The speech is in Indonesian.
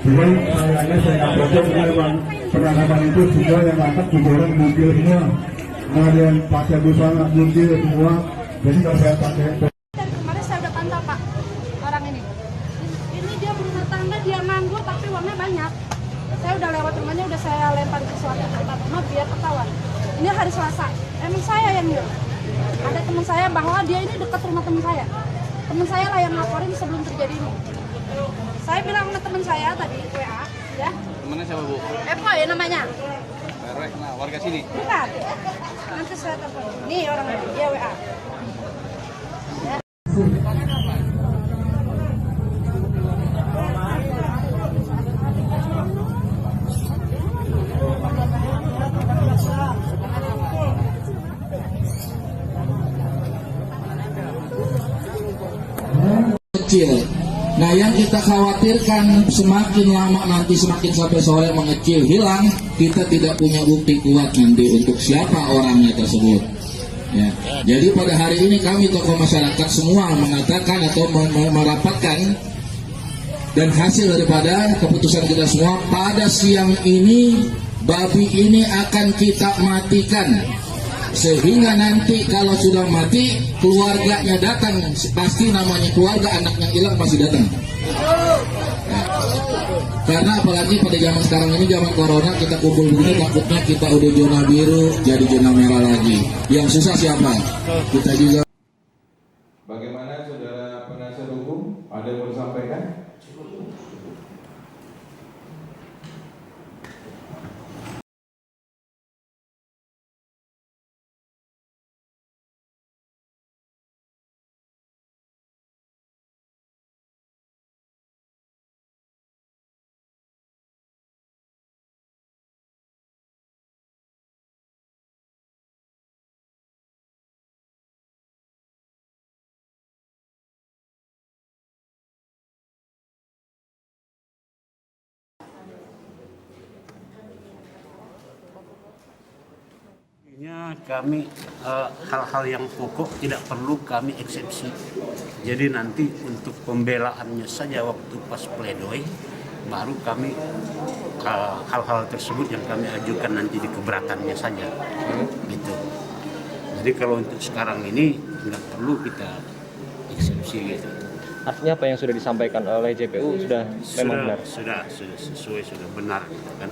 Jadi kayaknya saya nggak percaya memang penangkapan itu semua yang tangkap juga orang bukil semua. Nggak ada yang pakai busana bukil semua. Jadi kalau saya pakai dari kemarin saya udah pantau Pak orang ini. Ini dia berumah tangga, dia nganggur tapi uangnya banyak. Saya udah lewat rumahnya, udah saya lempar sesuatu ke depan rumah biar ketahuan. Ini hari Selasa, emang saya yang nyuruh. Ada teman saya bahwa dia ini dekat rumah teman saya. Teman saya lah yang laporin sebelum terjadi ini. Saya bilang sama teman saya tadi WA, ya. Temennya siapa Bu? Epo ya namanya. Nah, warga sini. Bukan. Nanti saya telepon. Nih orang ini, dia WA. Ya. Kecil. Nah, yang kita khawatirkan semakin lama nanti semakin sampai sore mengecil hilang, kita tidak punya bukti kuat nanti untuk siapa orangnya tersebut. Ya. Jadi pada hari ini kami tokoh masyarakat semua mengatakan atau merapatkan dan hasil daripada keputusan kita semua pada siang ini babi ini akan kita matikan. Sehingga nanti kalau sudah mati keluarganya datang, pasti namanya keluarga anak yang hilang pasti datang. Ya. Karena apalagi pada zaman sekarang ini zaman corona kita kumpul begini takutnya kita udah zona biru jadi zona merah lagi. Yang susah siapa? Kita juga. Bagaimana saudara penasihat hukum? Ada yang mau disampaikan? Kami hal-hal yang pokok tidak perlu kami eksepsi. Jadi nanti untuk pembelaannya saja waktu pas pledoi baru kami hal-hal tersebut yang kami ajukan nanti di keberatannya saja. Gitu. Jadi kalau untuk sekarang ini nggak perlu kita eksepsi gitu. Artinya apa yang sudah disampaikan oleh JPU sudah memang benar? Sudah sesuai, sudah benar gitu kan.